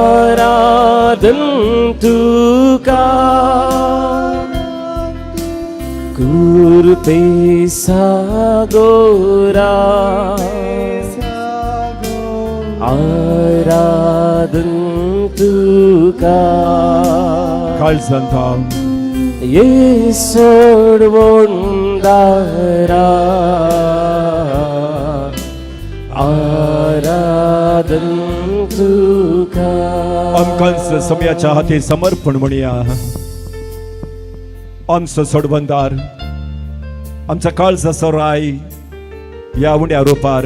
आराधन तुका कृपे सागोरा आराधन तुका काल संता ये सोडवोंदारा आराधन तुका आमकांच समयाच्या हाती समर्पण म्हणूया. आमचो सोडवंदार आमचा काळजा सोराय या उण्या रुपार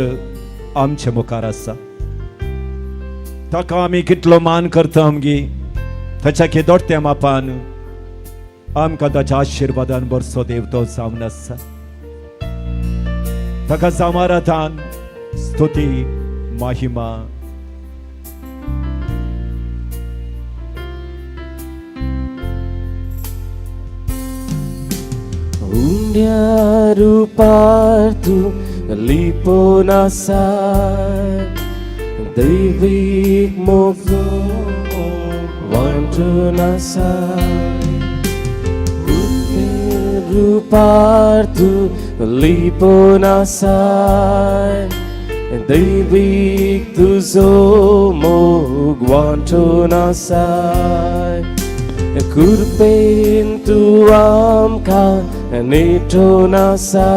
आमच्या मुखार आसा. ताका आमी कितलो मान करता आमगी ताच्या की दोडत्या मापान आमकां ताच्या आशिर्वादान बरसो देव तो जावन आसा. ताका समाराधन स्तुती महिमा उण्या रुपार तू लिपोन आसा दैवीक मोग वांटून आसा. रूपार तू लिपोन आसा दैवीक तुजो मोग वांटून आसा. कृपेन तू आमकां नेटोन आसा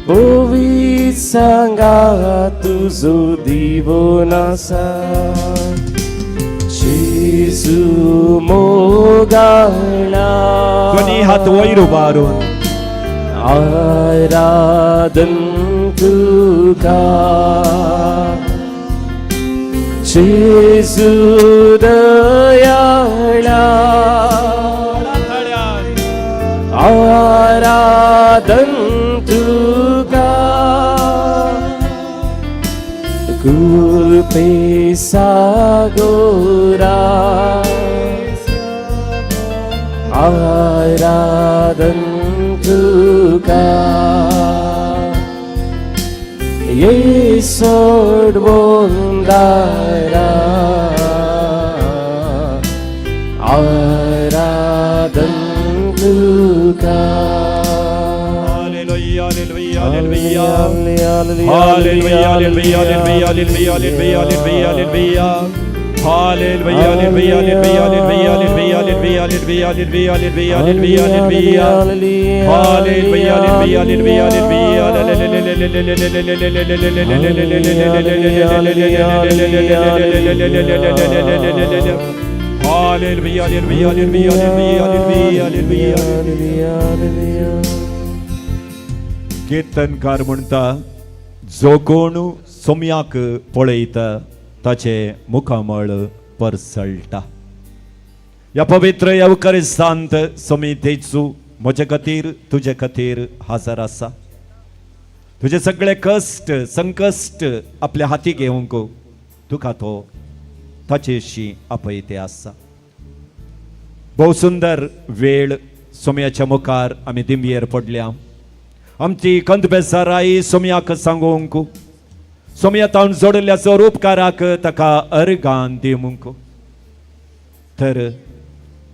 पवित्र संगात तुजो दिवोन आसा. जेजू मोगाळा दोन्ही हात वयर उबारून आराधन तुका जेजू दयाळा आराधन तुका कृपे सागोरा आराधन तुका ये सोडवोंदारा आराधन तुका. Hallelujah, hallelujah, hallelujah, hallelujah, hallelujah, hallelujah, hallelujah, hallelujah, hallelujah. Hallelujah, hallelujah, hallelujah, hallelujah, hallelujah, hallelujah, hallelujah, hallelujah, hallelujah, hallelujah. Hallelujah, hallelujah, hallelujah, hallelujah. कीर्तनकार म्हणटा जो कोण सोम्याक पळयता ताचे मुखामळ परसळटा. या पवित्र येवकारिस्तांत सोमितेचू म्हजे खातीर तुजे खातीर हाजर आसा. तुझे सगळे कष्ट संकश्ट आपल्या हाती घेवंक तुका तो ताचेशी आपयते आसा. बहु सुंदर वेळ सोम्याच्या मुखार आमी दिंबयेर पडल्या. आमची कंदबेसाराई सोम्याक सांगूंक सोम्या तावन जोडल्या स्वरूपकाराक ताका अर्गान दिवंक. तर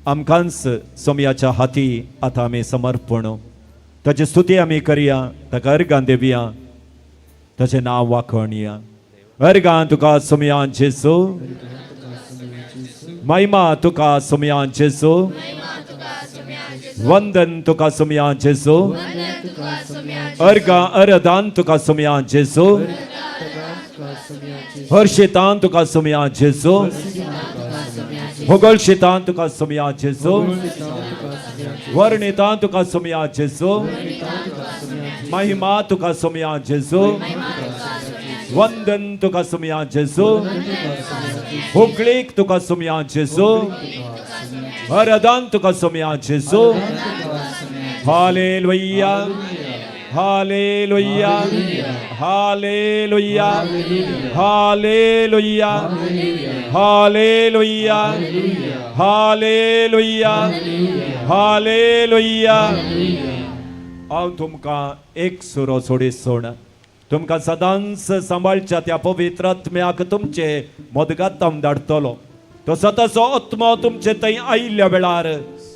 आमकांच सोम्याच्या हाती आतां आमी समर्पण ताची स्तुती आमी करया ताका अर्गान देवया ताचें नांव वाखणया. अर्गान तुका सोम्या जेजू महिमा तुका सोम्या जेजू वंदन तुका सोम्या जेजू अर्गा अरदान तुका सोम्या जेजू हर्षितान तुका सोम्या जेजू होगळशितान तुका सोम्या जेजू वर्णितान तुका सोम्या जेजू महिमा तुका सोम्या जेजू वंदन तुका सोम्या जेजू होगळीक तुका सोम्या जेजू अरदान तुका सोम्या जेजू. Hallelujah hallelujah hallelujah hallelujah hallelujah hallelujah hallelujah. हांव तुमकां एक सुरो सोडी सोड तुमकां सदांच सांबाळच्या त्या पवित्र आत्म्याक तुमचे मोदगातां धाडटलो तो सतचो आत्मो तुमचे थंय आयिल्ल्या वेळार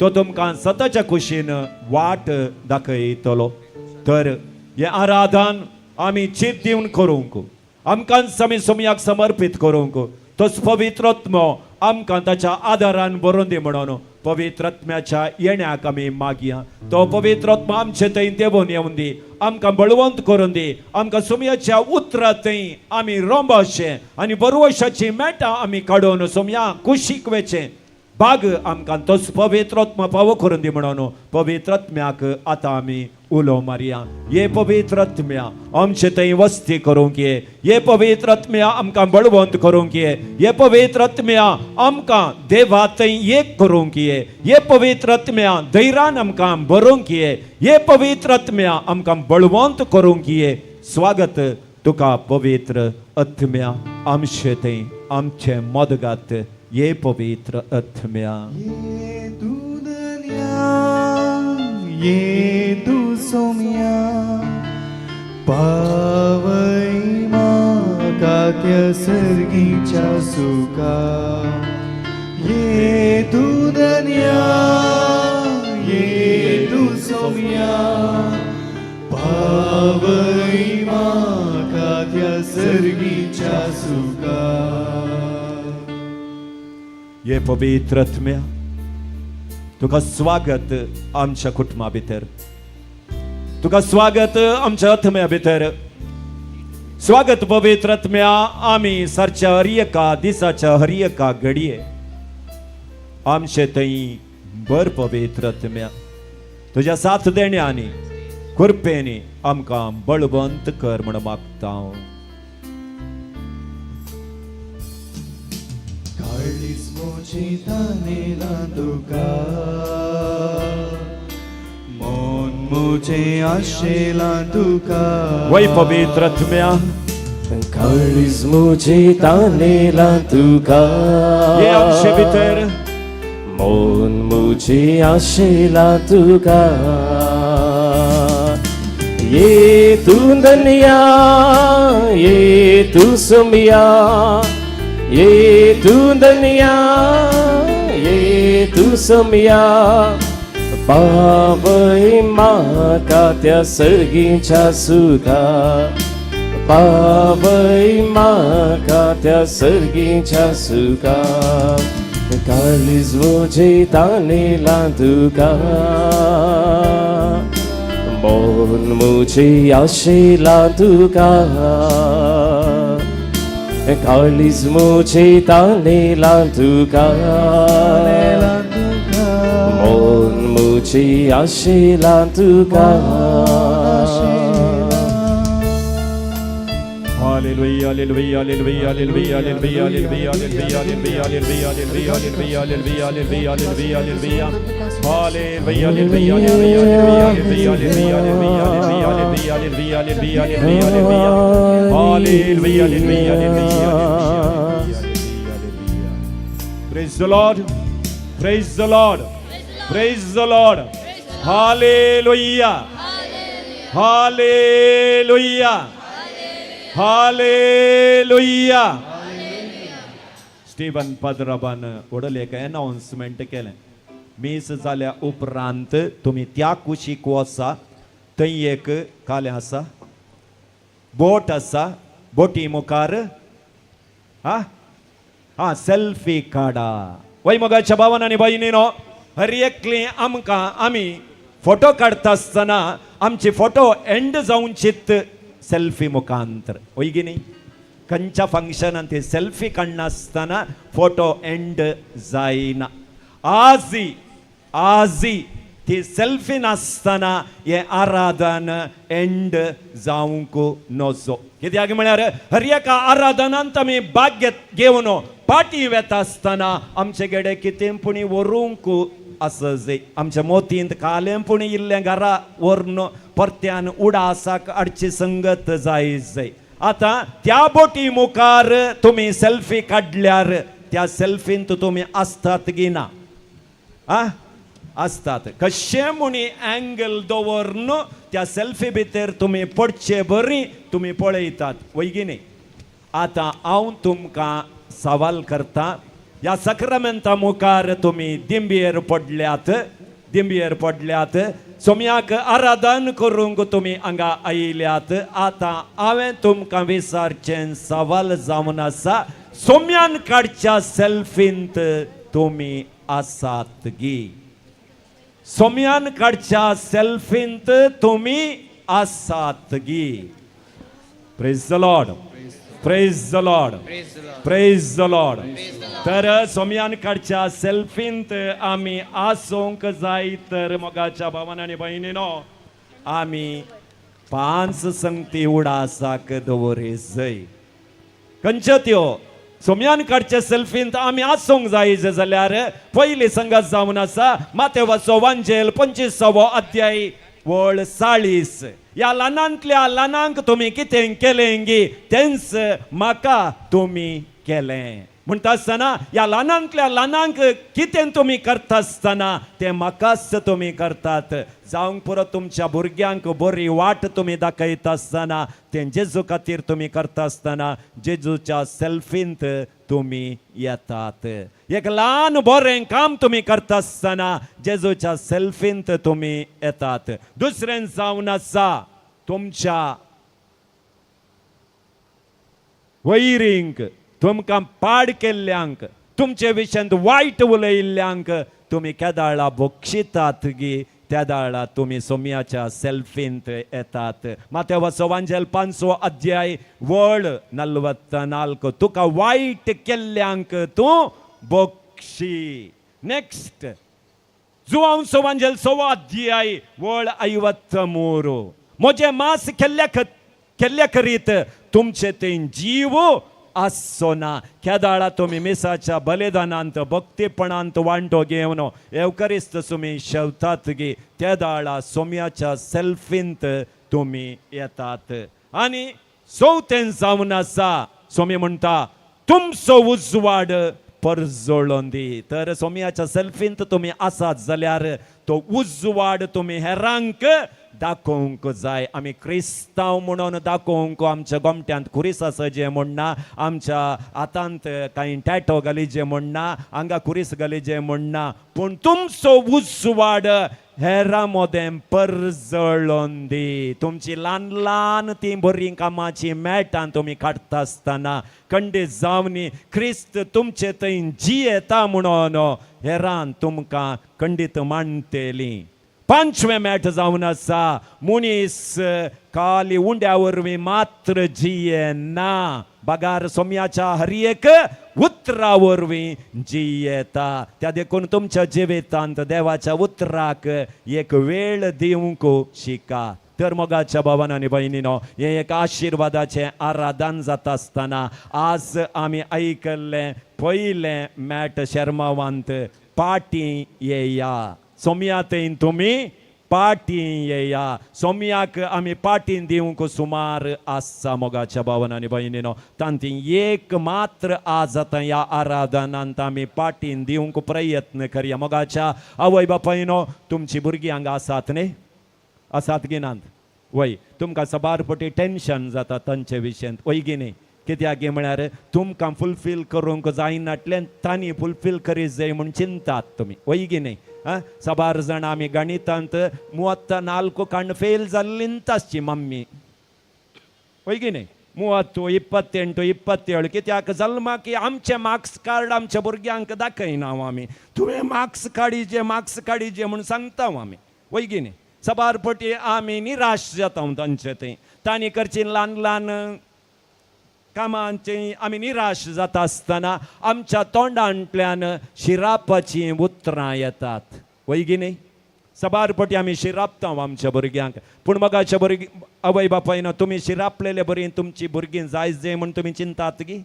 तो तुमकां सतच्या कुशीन वाट दाखयतलो तर हे आराधन आमी चित दिवन करूंक आमकांच आमी सुमयाक समर्पीत करूंक तोच पवित्र आत्मो आमकां ताच्या आदारान बरोवन दी म्हणून पवित्र आत्म्याच्या येण्याक आमी मागया तो पवित्र आत्मा आमचे थंय देवून येवन दी आमकां बळवंत करून दी आमकां सुमयाच्या उतरां थंय आमी रोंबाशें आनी बरवशाची मेटां आमी काडून सुमया कुशीक वेचें भाग आमकां तोच पवित्र आत्मा फावो करून दी म्हणून पवित्र आत्म्याक आतां आमी उलो मारया ये पवित्र आत्म्या आमचे थंय वस्ती करूंक ये पवित्र आत्म्या आमकां बळवंत करूंक ये पवित्र आत्म्या आमकां देवा थंय एक करूंक ये पवित्र आत्म्या धैर्यान आमकां बरोवंक ये पवित्र आत्म्या आमकां बळवंत करूंक स्वागत तुका पवित्र आत्म्या आमचे थंय आमचे मोदगात ये पवित्र आत्म्या ये दुनिया ये तू सोम्या पावई म्हाका त्या सर्गीच्या सुका ये तू दुनिया ये तू सोम्या पावई म्हाका त्या सर्गीच्या सुका ये पवित्र आत्म्या तुका स्वागत आमच्या कुटुंबा भितर तुका स्वागत आमच्या आत्म्या भितर स्वागत पवित्र आत्म्या आमी सरच्या हर एका दिसाच्या हर एका घडये आमचे थंय बर पवित्र आत्म्या तुज्या साथ देण्यानी कृपेनी आमकां बळवंत कर म्हण मागता हांव काळीस मोची तानेला तुका मन मोचे आशेला तुका वै पवित्र आत्म्या काळीज मुझे तानेला तुका ये आमचे भितर मन मुझे आशेला तुका ये तू दुनिया ये तू सुमिया ये तू दुनिया ये तू सुमिया पावई म्हाका त्या सर्गीच्या सुका पावई म्हाका त्या सर्गीच्या सुका काळीज मुझे तानेला तुका मन मुझे आशेला तुका काळीज मुझे तानेला तुका मन मुझे आशेला तुका Hallelujah, hallelujah, hallelujah, hallelujah, hallelujah, hallelujah, hallelujah, hallelujah, hallelujah, hallelujah, hallelujah, hallelujah, hallelujah, hallelujah, hallelujah, hallelujah, hallelujah, hallelujah, hallelujah. Praise the Lord, praise the Lord, praise the Lord, hallelujah, hallelujah. Hallelujah Steven पद्रबान वडल एक announcement केलें मीस जाल्या उपरांत तुम्ही त्या कुशीक वसा थंय एक कालें आसा बोट आसा बोटी मुखार हा सेल्फी काडा वय मोगाच्या भावान आनी भयणीनो हर एकली आमकां आमी फोटो काडटा आसतना आमचे फोटो एंड जावन चित्त सेल्फी मुखांतर वय न्ही खंयच्या फंक्शनान ते सेल्फी काडना आसतना फोटो एंड जायना आजी ती सेल्फी नासतना हे आराधन एंड जावंक नजो कित्याक म्हळ्यार हर एका आराधनांत आमी भाग घेवन पाटी वेता आसतना आमचे कडेन कितें पुणी व्हरूंक असं आमच्या मोतींत कालें पुणी इल्लें घरा व्हरून परत्यान उडासाक हाडची संगत जाय आतां त्या बोटी मुखार तुमी सेल्फी काडल्यार त्या सेल्फींत तुमी आसतात की ना असतात कशे म्हणी अँगल दवरन त्या सेल्फी भितर तुम्ही पडचे बरी तुम्ही पळयतात वैगिनी. आता हांव तुमकां सवाल करता, या सक्रामेंता मुखार तुम्ही दिंबयेर पडल्यात, सोम्याक आराधन करूंक तुम्ही हांगा आयल्यात. आता हांवें तुमकां विचारचें सवाल जावन आसा, सोम्यान काडच्या सेल्फींत तुम्ही आसात गी? सोम्यान काडच्या सेल्फींत तुम्ही आसात गी? Praise the Lord, praise the Lord, praise the Lord. तर सोम्यान काडच्या सेल्फींत आमी आसोंक जाय. तर मोगाच्या भावान आनी भयणीनो, आमी 5 संगती उडासाक दवरे जाय. खंयच्यो त्यो? सोम्यान काडच्या सेल्फींत आमी आसोंक जाय जाल्यार पयली संगत जावन आसा मातेवाचो वांजेल 25वो अध्याय वळ 40. या ल्हानांतल्या ल्हानांक तुम्ही कितें केलें गी तेंच म्हाका तुम्ही केलें म्हणटा आसतना, या ल्हानांतल्या ल्हानांक कितें तुम्ही करता आसतना तें म्हाकाच तुम्ही करतात. जावंक पुरो तुमच्या भुरग्यांक बरी वाट तुम्ही दाखयता आसतना तें जेजू खातीर तुम्ही करता आसतना जेजूच्या सेल्फींत तुम्ही येतात. एक ल्हान बरें काम तुम्ही करता आसतना जेजूच्या सेल्फींत तुम्ही येतात. दुसरें जावन आसा तुमच्या वैरींक, तुमकां पाड केल्ल्यांक, तुमचे विशयांत वायट उलयल्ल्यांक तुम्ही केदाळा बक्षितात गी, त्या दाळा तुम्ही सोम्याच्या सेल्फींत येतात. मातेवाचो वांजेल 5वो अध्याय वळ 44. तुका वायट केल्ल्यांक तूं बक्षी. नेक्स्ट जुवांचो वांजेल 6वो अध्याय वळ 53. म्हजे मांस केल्ल्या करीत तुमचे ते जीव आसोना. केदाळा तुम्ही मिसाच्या बलिदानांत भक्तीपणांत वांटो घेवन एवकरिस्त तुम्ही शेवतात गी, त्या दाळा सोम्याच्या सेल्फींत तुम्ही येतात. आणि चवथें जावन आसा सोमी म्हणटा तुमचो उजवाड परजळोवन दी. तर सोम्याच्या सेल्फींत तुम्ही आसात जाल्यार तो उजवाड तुम्ही हेरांक दाखोवंक जाय. आमी क्रिस्तांव म्हणून दाखोवंक आमच्या गोमट्यांत कुरीस आसा जे म्हणना, आमच्या हातांत कांय टॅटो घालीचे म्हणना, हांगा कुरीस घालीचे म्हणना, पूण तुमचो उजवाड हेरां मोदें परजळोवन दी. तुमची ल्हान ल्हान ती बरी कामाची मेळटां तुमी काडटा आसतना खंडीत जावनी क्रिस्त तुमचे थंय जियेता म्हणून हेरान तुमकां खंडीत मांडटली. 5वें मेट जावन आसा मुनीस खाली उंड्या वरवीं मात्र जियेना, बगार सोम्याच्या हरयेक उतरा वरवीं जियेता. त्या देखून तुमच्या जिवितांत देवाच्या उतराक एक वेळ दिवंक शिका. तर मोगाच्या भावान आनी भयणीनो, हे एक आशिर्वादाचें आराधन जाता आसतना आज आमी आयकल्लें पयलें मॅट शर्मावांत पाटी येया. सोम्या थंय तुमी पाटी येया. सोम्याक आमी पाटीन दिवंक सुमार आसा. मोगाच्या भावान आनी भयणीनो, तांती एक मात्र आज आतां ह्या आराधनांत आमी पाटीन दिवंक प्रयत्न करया. मोगाच्या आवय बापायनो, तुमची भुरगीं हांगा आसात न्ही? आसात गिनात? वय तुमकां सबारपटी टेन्शन जाता तांचे विशयांत, वय गी न्ही? कित्याक गे म्हळ्यार तुमकां फुलफील करूंक जायनातलें तांणी फुलफील करीत जाय म्हूण चिंतात तुमी, वय गी न्ही? सबार जाण आमी गणितांत 34 काण फेल जाल्लींत आसची मम्मी, वय गी न्ही? 30, 28, 27 कित्याक जल्मा की आमचे मार्क्स कार्ड आमच्या भुरग्यांक दाखयना आमी. तुवें मार्क्स काडीचे म्हूण सांगता आमी, वय गी न्ही? सबारपटी आमी निराश जाता तांचे थंय. तांणी करची ल्हान ल्हान कामांची आमी निराश जाता आसतना आमच्या तोंडांतल्यान शिरापाची उतरां येतात, वय गी न्ही? सबारपटी आमी शिरापता आमच्या भुरग्यांक, पूण मगाच्या आवय बापायन तुमी शिरापलेले बरी तुमची भुरगीं जाय जाय म्हूण तुमी चिंतात गी?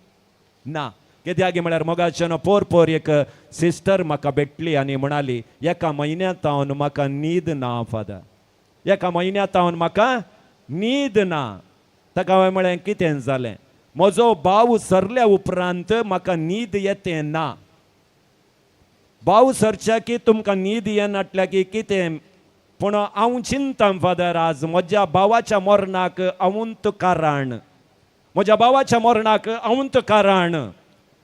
ना. कित्याक म्हळ्यार मोगाच्यान पोर एक सिस्टर म्हाका भेटली आनी म्हणाली, एका म्हयन्यांत हांव म्हाका न्हीद ना फादर, एका म्हयन्यांत हांव म्हाका न्हीद ना. ताका हांवें म्हळें कितें जालें? म्हजो भाव सरल्या उपरांत म्हाका न्हीद येते ना. भाव सरच्या की तुमकां न्हीद येनाटल्या की कितें पूण हांव चिंतां फादर आज म्हज्या भावाच्या मरणाक हांवूंत कारण म्हज्या भावाच्या मरणाक हांवूंत कारण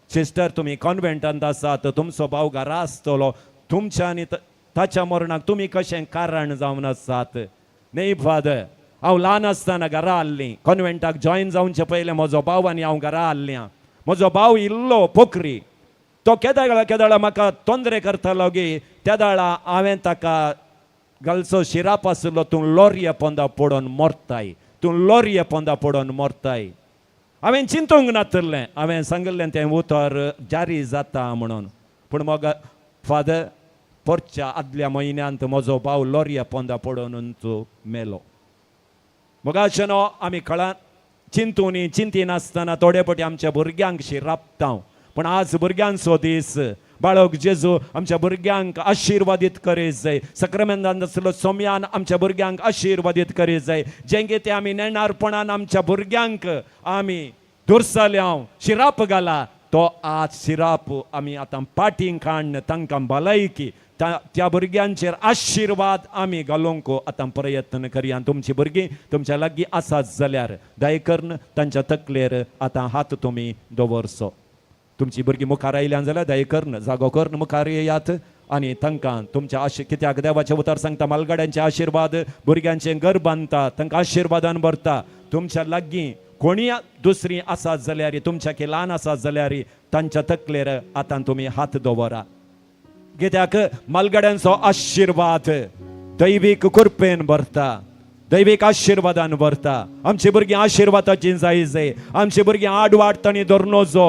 सिस्टर तुमी कॉन्व्हेंटांत आसात तुमचो भाव घरा आसतलो तुमच्या आनी ताच्या मरणाक तुमी कशें कारण जावन आसात न्ही फादर हांव ल्हान आसतना घरा आसलीं कॉन्व्हेंटाक जॉयन जावचे पयलें म्हजो भाव आनी हांव घरा आसलीं म्हजो भाव इल्लो पोखरी तो केदाळा म्हाका तोंदरे करतालो गे त्या दाळा हांवें ताका गलसो शिराप आसलो तूं लोरये पोंदा पडोवन मरताय तूं लोरये पोंदा पडोवन मरताय हांवें चिंतूंक नासलें हांवें सांगलें तें उतर जारी जाता म्हणून पूण मग फादर परच्या आदल्या म्हयन्यांत म्हजो भाव लोरये पोंदा पडोवन मेलो मग अशें न्हू आमी कळान चिंती नासतना थोडे फावटी आमच्या भुरग्यांक शिरापता पण आज भुरग्यांचो दीस बाळक जेजू आमच्या भुरग्यांक आशिर्वादीत करीत जाय सक्रामेंतांत आसलो सोम्यान आमच्या भुरग्यांक आशिर्वादीत करीत जाय जेंगे ते आमी नेणारपणान आमच्या भुरग्यांक आमी दुरसाल्याव शिराप घाला तो आज शिराप आमी आतां पाटींक हाडन तांकां भलायकी त्या भुरग्यांचेर आशिर्वाद आमी घालूंक आतां प्रयत्न करया तुमची भुरगीं तुमच्या लागीं आसात जाल्यार दया करून तांच्या तकलेर आतां हात तुमी दवरचो तुमची भुरगीं मुखार आयल्यान जाल्यार दया करून जागो करून मुखार येयात आनी तांकां तुमच्या कित्याक देवाचें उतर सांगता मालगाड्यांचे आशिर्वाद भुरग्यांचें घर बांदता तांकां आशिर्वादान भरता तुमच्या लागीं कोणी दुसरी आसात जाल्यार तुमच्या की ल्हान आसात जाल्यार तांच्या तकलेर आतां तुमी हात दवरा कित्याक मालगाड्यांचो आशिर्वाद दैवीक कृपेन भरता दैवीक आशिर्वादान भरता आमची भुरगीं आशिर्वादाची जाय आमची भुरगीं आडवाडटणी धरनोजो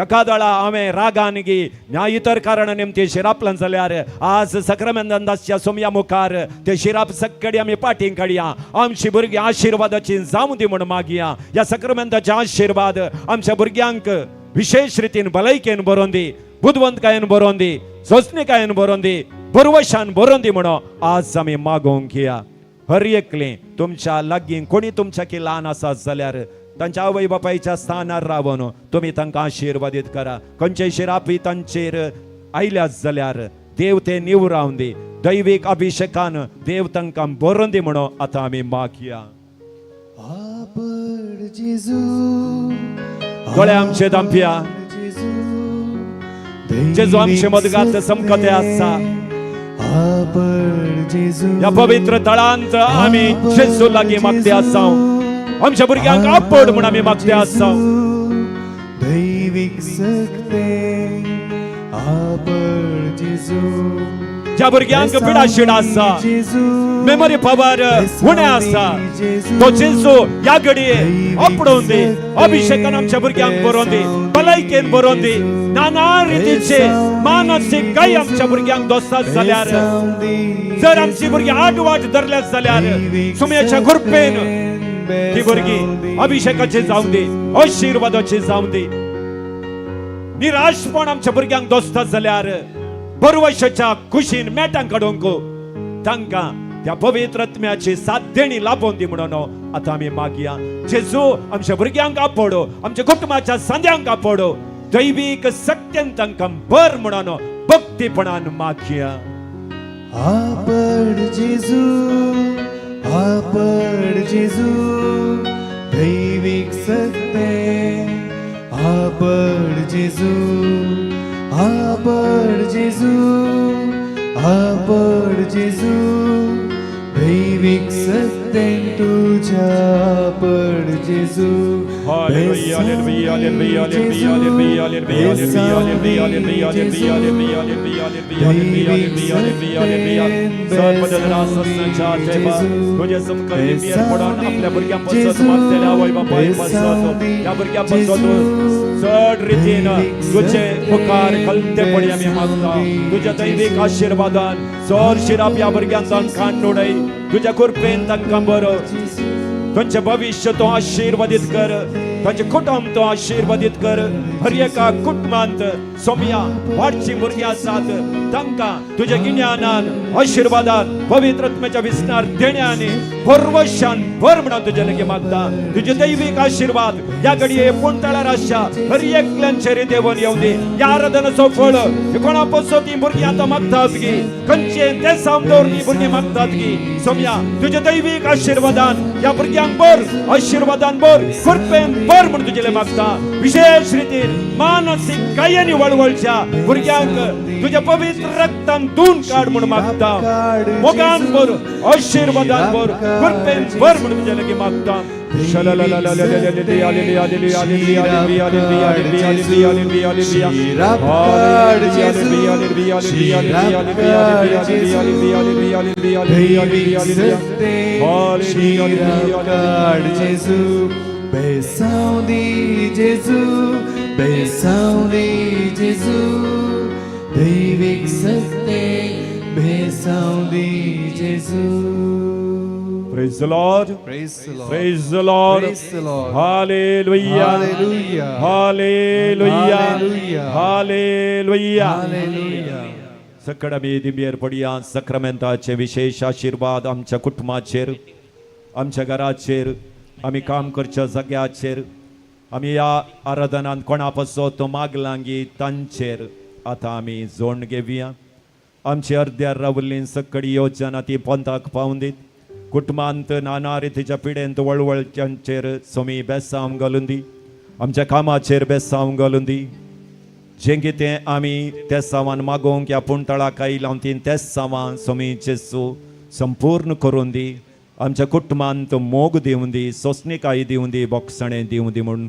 एका दळा हांवें रागान गी ह्या इतर कारणा निमती शिरापलां जाल्यार आज सक्रामेंतांतच्या सोम्या मुखार ते शिराप सक्कडी आमी पाटींक काडया आमची भुरगीं आशिर्वादाची जावं दी म्हण मागया ह्या सक्रामेंताचे आशिर्वाद आमच्या भुरग्यांक विशेष रितीन भलायकेन बरोवन दी बुदवंतकायेन बरोवन दी सोंसणीकायेन बरोवन दी बरवशान बरोवन दी म्हणून आज आमी मागोवंक या हर एकलें तुमच्या लागीं कोणी तुमच्या की ल्हान आसात जाल्यार तांच्या आवय बापायच्या स्थानार रावन तुमी तांकां आशिर्वादीत करा खंयचेय शिरापी तांचेर आयल्यात जाल्यार देव ते निवरावन दी दैवीक अभिषेकान देव तांकां बरोवन दी म्हणून आतां आमी मागया दोळे आमचे दांपया जेजू आमचे मदगांत समकते आसा या पवित्र तळांत आमी जेजू लागीं मागते आसा आमच्या भुरग्यांक आपड म्हूण आमी मागते आसा दैवीक सक्ते आपड जेजू ज्या भुरग्यांक पिडाशिड आसा मेमरी पावर उणें आसा तो जेजू ह्या घडये आपडोवन दी अभिषेकान आमच्या भुरग्यांक बरोवन दी भलायकेन बरोवन दी नाना रितीचे मानसीक गाय आमच्या भुरग्यांक दोस्तात जाल्यार जर आमची भुरगीं आडवाट धरल्यात जाल्यार सुमयाच्या कृपेन ती भुरगीं अभिषेकाची जावं दी आशिर्वादाची जावं दी निराशपण आमच्या भुरग्यांक दोस्तात जाल्यार बरवशाच्या खुशीन मेटांक काडूंक तांकां त्या पवित्र आत्म्याची साथ देणी लाभोवन दी म्हणून आतां आमी मागया जेजू आमच्या भुरग्यांक आपडो आमच्या कुटुंबाच्या सांद्यांक आपडो दैवीक सत्यान तांकां बर म्हणून भक्तीपणान मागया आपड जेजू दैवीक सत्य आपड जेजू दैवीक सत्तेन तुझ्या आपड जेजू hallelujah hallelujah hallelujah hallelujah hallelujah hallelujah hallelujah hallelujah सर्वदरा सस्नाचे बा तुझे समकली मियर पडून आपल्या भुरग्यांपासून मागलेल्या आवय बापायपासून या भुरग्यांपासून चड रितीन तुझे मुखार कलतेपणी आमी मागता तुझ्या दैवीक आशिर्वादान चड शिराप या भुरग्यांक तांकां उडय तुझ्या कृपेन तांकां बरो तुमचे भविष्य तो आशिर्वादीत कर ताचे कुटुंब तो आशीर्वादीत कर हर एका कुटुंबांत सोमिया वाडची भुरगीं आसात तांकां तुझ्या गिन्यानान आशीर्वादान पवित्र आत्म्याच्या विस्तार देण्याने परवशान भर म्हणून तुझे लगे मागता तुझे दैविक आशीर्वाद या घडये पोंतळार आशा हर एकल्यांचेर देवन येऊ दे या आराधनाचो फळ कोणापासून ती भुरगीं आतां मागतात की खंयचे ते सामदोर ती भुरगीं मागतात की सोम्या तुझे दैविक आशीर्वादान या भुरग्यांक बर आशीर्वादान बर कृपेन बर म्हणून तुझे मागता विशेष रितीन मानसिक कायांनी वळवळच्या भुरग्यांक तुझ्या पवित्र रक्तान धुवन काढ म्हणून मागता मोगान बर आशीर्वादान बर कृपेन बर म्हणून तुझे लगे मागता दैविक सत्य बेसावदी जेजू. Praise the Lord. Praise the Lord. Praise the Lord. Praise the Lord. Hallelujah. Hallelujah. Hallelujah. Hallelujah. Hallelujah. Hallelujah. सकड आमी दिंबेर पडया सक्रमेंताचे विशेष आशीर्वाद आमच्या कुटुंबाचेर आमच्या घराचेर आमी काम करच्या जाग्याचेर आमी ह्या आराधनांत कोणा पासो तो मागलांगी तांचेर आतां आमी जोड घेवया आमची अर्द्यार रावल्ली सकडी योजना ती पंथाक पावून दीत कुटुंबांत नाना रितीच्या पिडेंत वळवळच्यांचेर सोमी बेसांव घालून दी आमच्या कामाचेर बेसांव घालून दी जें कितें आमी ते सामान मागोवंक ह्या पुणतळाक आयलां तीन तेच सामान सोमी जेसू संपूर्ण करून दी आमच्या कुटुंबांत मोग दिवून दी सोसणीकाय दिवून दी बोगसणें दिवूं दी म्हणून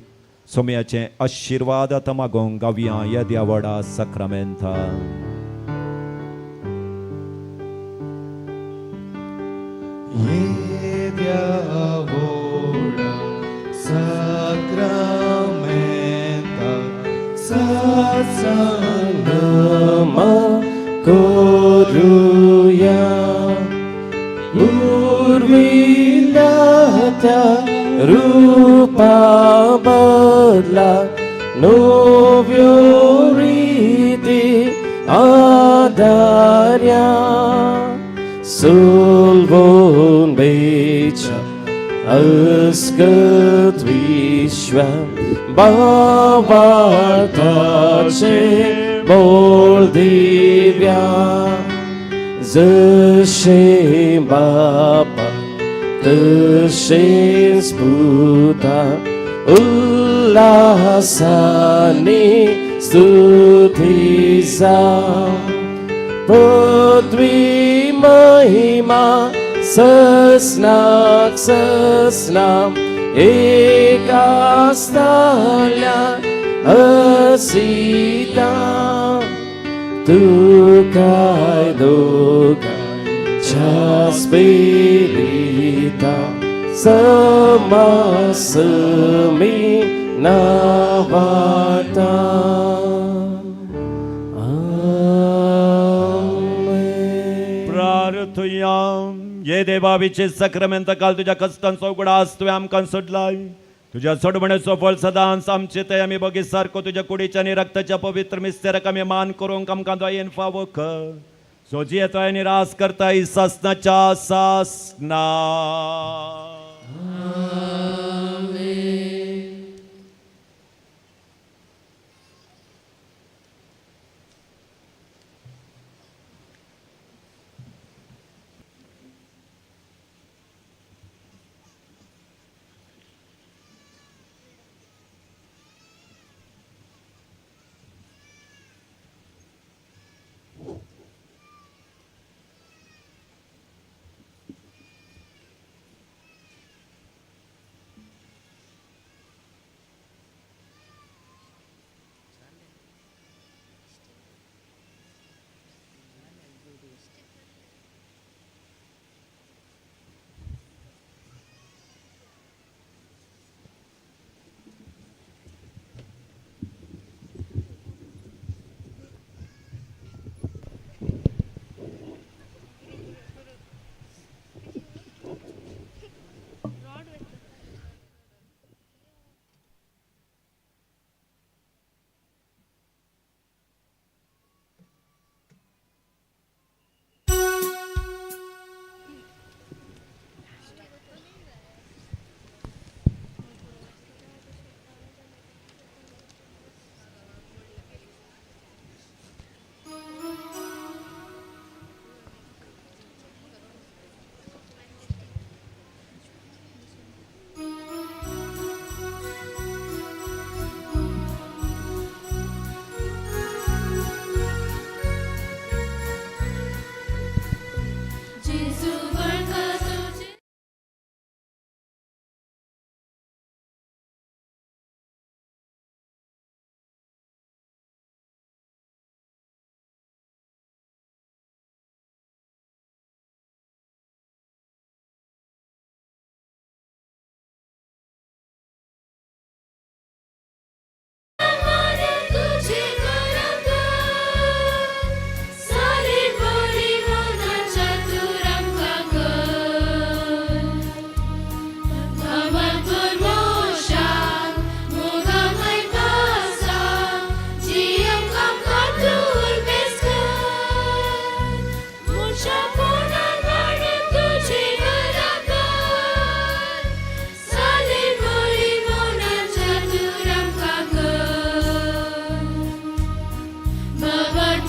सोम्याचे आशीर्वाद आतां मागोवंक गावया येद्या व्हडा सक्रमेंता. Yedia voda sacramenta satsangama koruya urvilata rupa badla novioriti adarya Sulvon becha askat vishvam bavartache boldivya zashem bapa tashem sputa ullasani stutisa Putvi महिमा सस्नाक सस्नाम एकास्ताल्या असीता तू काय दोघाय छास्पिरिता समासमी नावाता ये देवाविचे सक्रमेंत काल तुझ्या कष्टांचो उगडास तुवें आमकां सोडलाय तुझ्या सोडवण्याचो फळ सदांच आमचे ते आमी बगी सारको तुझ्या कुडीच्या आनी रक्ताच्या पवित्र मिस्तेराक आमी मान करूंक आमकां दयेन फावो कर सोजी येतोय निराश करताय सासनाच्या सासना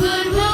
पर्व